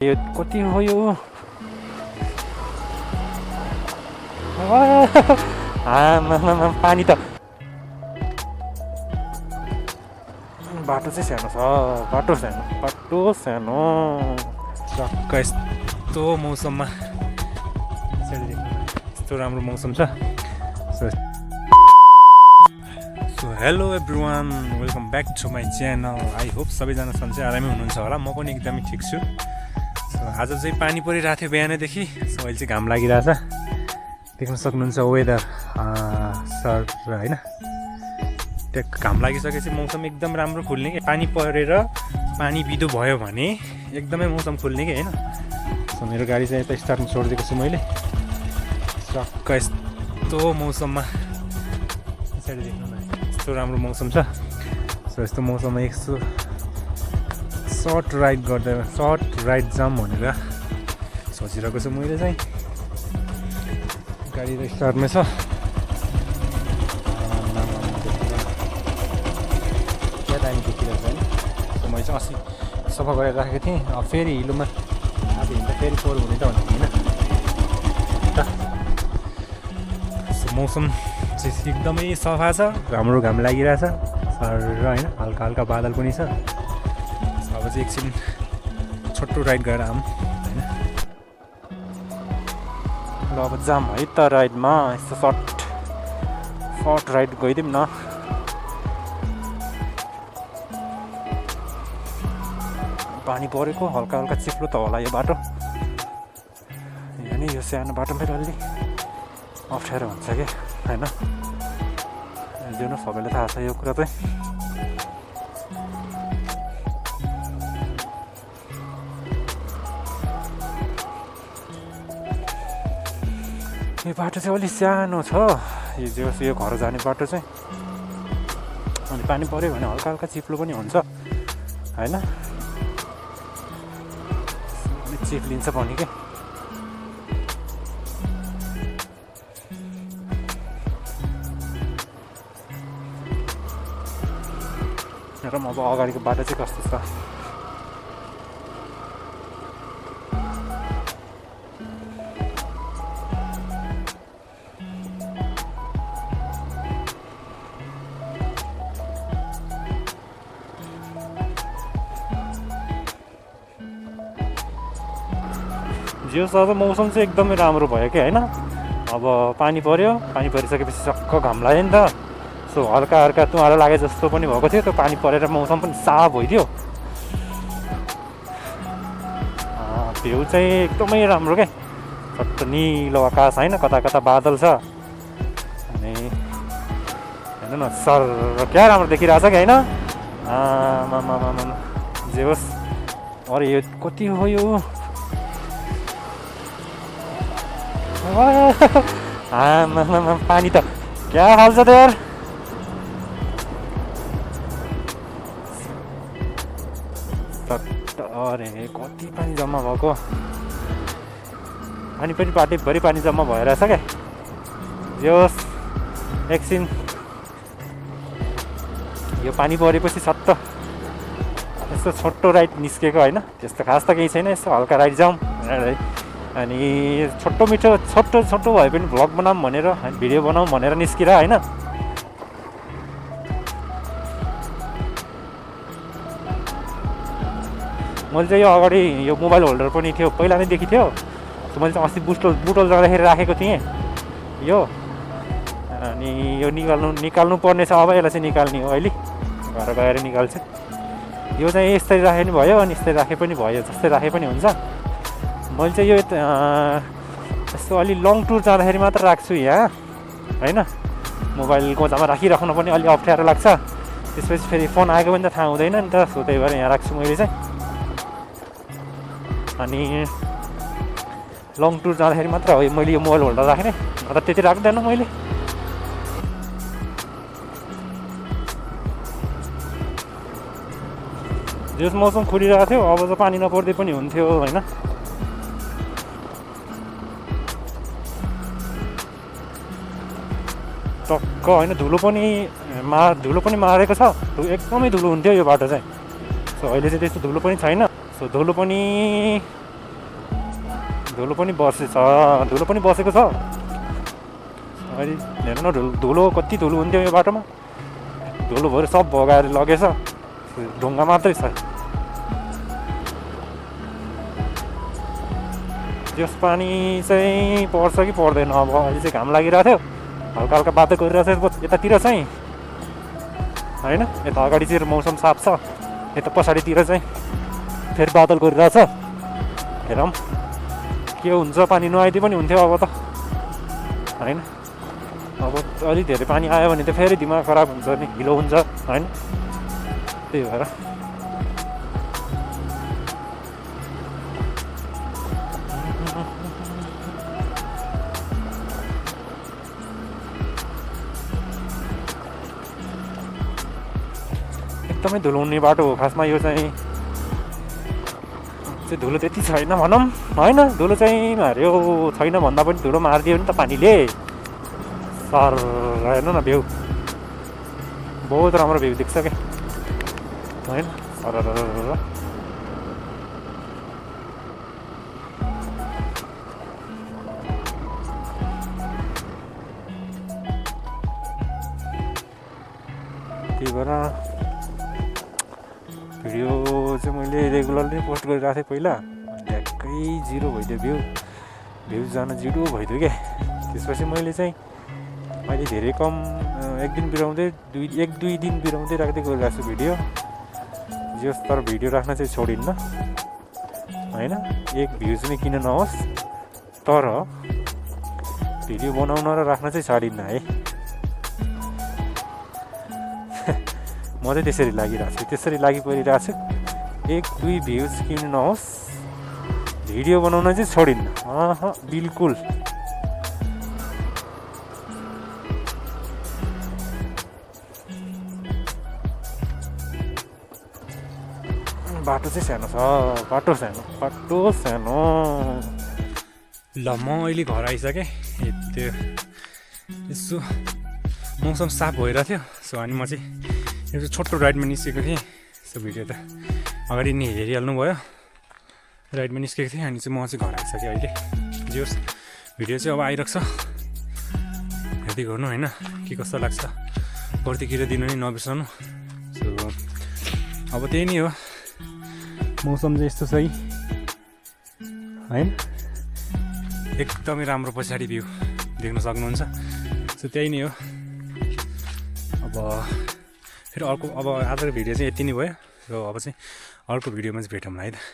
यो कति हो यो पानी त बाटो चाहिँ सानो छ बाटो सानो चक्क यस्तो मौसममा यस्तो राम्रो मौसम छ so hello everyone welcome back to my channel I hope सबैजना सन्चै आरामै हुनुहुन्छ होला म पनि एकदमै ठिक छु सो आज चाहिँ पानी परिरहेको थियो बिहानैदेखि सो अहिले चाहिँ घाम लागिरहेछ देख्न सक्नुहुन्छ वेदर सर होइन त्यो घाम लागिसकेपछि मौसम एकदम राम्रो खुल्ने कि पानी परेर पानी बिदो भयो भने एकदमै मौसम खुल्ने कि होइन सो मेरो गाडी चाहिँ यता स्टार्टमा छोडिदिएको छु मैले चक्क यस्तो मौसममा पछाडि देख्नु न यस्तो राम्रो मौसम छ सो यस्तो मौसममा यसो सर्ट राइड जाम भनेर सोचिरहेको छु मैले चाहिँ गाडी त स्टार्टमै छ क्या दामी देखिरहेको छ होइन सो मैले चाहिँ अस्ति सफा गरेर राखेको थिएँ अब फेरि हिलोमा आज हिँड्दा फेरि फोहोर हुने त भने होइन सो मौसम चाहिँ एकदमै सफा छ राम्रो घाम लागिरहेछ सर होइन हल्का हल्का बादल पनि छ अब चाहिँ एकछिन छोटो राइड गरेर आऊँ होइन ल अब जाम है त राइडमा यस्तो सर्ट राइड गइदिउँ न पानी परेको हल्का हल्का चिप्लो त होला यो बाटो यो सानो बाटो फेरि अलि अप्ठ्यारो हुन्छ कि होइन दिनु सबैलाई थाहा छ यो कुरा चाहिँ यो बाटो चाहिँ अलिक सानो छ यो घर जाने बाटो चाहिँ अनि पानी पऱ्यो भने हल्का हल्का चिप्लो पनि हुन्छ होइन अलिक चिप्लिन्छ पनि के र अब अगाडिको बाटो चाहिँ कस्तो छ जियो छ त मौसम चाहिँ एकदमै राम्रो भयो कि होइन अब पानी परिसकेपछि सक्क घाम लाग्यो नि त सो हल्का हल्का तुहारो लागे जस्तो पनि भएको थियो त्यो पानी परेर मौसम पनि साफ भइदियो भ्यू चाहिँ एकदमै राम्रो क्या छट्ट निलो आकाश होइन कता कता बादल छ अनि हेर्नु न सर क्या राम्रो देखिरहेछ कि होइन जे होस् अरे यो कति हो यो पानी त क्या हाल्छ त यार अरे कति पानी जम्मा भएको पानी पनि पाटैभरि पानी जम्मा भइरहेछ क्या यो एकछिन यो पानी परेपछि सट्ट यस्तो छोटो राइड निस्केको होइन त्यस्तो खास त केही छैन यस्तो हल्का राइड जाउँ अनि छोटो भए पनि भ्लग बनाऊँ भनेर भिडियो बनाऊँ भनेर निस्किएर होइन मैले चाहिँ यो अगाडि यो मोबाइल होल्डर पनि थियो पहिला नै देखि थियो मैले चाहिँ अस्ति बुटोल जाँदाखेरि राखेको थिएँ यो अनि यो निकाल्नु पर्ने छ अब यसलाई चाहिँ निकाल्ने हो अहिले घर गएर निकाल्छु यो चाहिँ यस्तै राखे पनि भयो अनि यस्तै राखे पनि भयो जस्तै राखे पनि हुन्छ मैले चाहिँ यो यस्तो अलि लङ टुर जाँदाखेरि मात्र राख्छु यहाँ होइन मोबाइल गोजामा राखिराख्नु पनि अलि अप्ठ्यारो लाग्छ त्यसपछि फेरि फोन आएको पनि त थाहा हुँदैन नि त सो त्यही भएर यहाँ राख्छु मैले चाहिँ अनि लङ टुर जाँदाखेरि मात्र हो मैले यो मोबाइल होल्डर राखेँ अन्त त्यति राख्दैन मैले यस मौसम खुलिरहेको थियो अब त पानी नपर्दै पनि हुन्थ्यो होइन टक्क होइन धुलो पनि मारेको छ एकदमै धुलो हुन्थ्यो यो बाटो चाहिँ सो अहिले चाहिँ त्यस्तो धुलो पनि छैन सो धुलो पनि धुलो पनि बसेको छ अहिले हेर्नु न धुलो कति धुलो हुन्थ्यो यो बाटोमा धुलो भएर सब भगाएर लगेछ ढुङ्गा मात्रै छ त्यस पानी चाहिँ पर्छ कि पर्दैन अब अहिले चाहिँ घाम लागिरहेको थियो हल्का हल्का बादल गरिरहेको छ यतातिर चाहिँ होइन यता अगाडि चाहिँ मौसम साफ छ यता पछाडितिर चाहिँ फेरि बादल गरिरहेछ हेरौँ के हुन्छ पानी नआइदिए पनि हुन्थ्यो अब त होइन अब अलिक धेरै पानी आयो भने त फेरि दिमाग खराब हुन्छ नि हिलो हुन्छ होइन त्यही भएर एकदमै धुलो हुने बाटो हो खासमा यो चाहिँ धुलो त्यति छैन भनौँ होइन धुलो चाहिँ मार्यो छैन भन्दा पनि धुलो मारिदियो नि त पानीले सर हेर्नु न भ्यू बहुत राम्रो भ्यू देख्छ क्या होइन सर त्यही भएर भिडियो चाहिँ मैले रेगुलरली पोस्ट गरिरहेको थिएँ पहिला ढ्याक्कै जिरो भइदियो भ्युज जान जिरो भइदियो क्या त्यसपछि मैले चाहिँ अहिले धेरै कम एक दिन बिराउँदै दुई दिन बिराउँदै राख्दै गरिरहेको छु भिडियो जस तर भिडियो राख्न चाहिँ छोडिन्न होइन एक भ्युज नै किन नहोस् तर भिडियो बनाउन र राख्न चाहिँ छाडिन्न है म चाहिँ त्यसरी लागिरहेको छु त्यसरी लागि परिरहेको छु एक दुई भ्युज किन नहोस् भिडियो बनाउन चाहिँ छोडिन्न बिल्कुल बाटो चाहिँ सानो छ बाटो सानो ल म अहिले घर आइसकेँ त्यो यसो मौसम साफ भइरहेको थियो सो अनि म चाहिँ एउटा छोटो राइडमा निस्केको थिएँ सो भिडियो त अगाडि नै हेरिहाल्नु भयो राइडमा निस्केको थिएँ अनि चाहिँ म चाहिँ घर आइसकेँ अहिले जे होस् भिडियो चाहिँ अब आइरहेको छ हेर्दै गर्नु होइन के कस्तो लाग्छ प्रतिक्रिया दिनु नि नबिर्सनु सो अब त्यही नै हो मौसम चाहिँ यस्तो छ है होइन एकदमै राम्रो पछाडि भ्यू देख्न सक्नुहुन्छ सो त्यही नै हो अब फेरि अर्को अब आजको भिडियो चाहिँ यति नै भयो र अब चाहिँ अर्को भिडियोमा चाहिँ भेटौँला है त।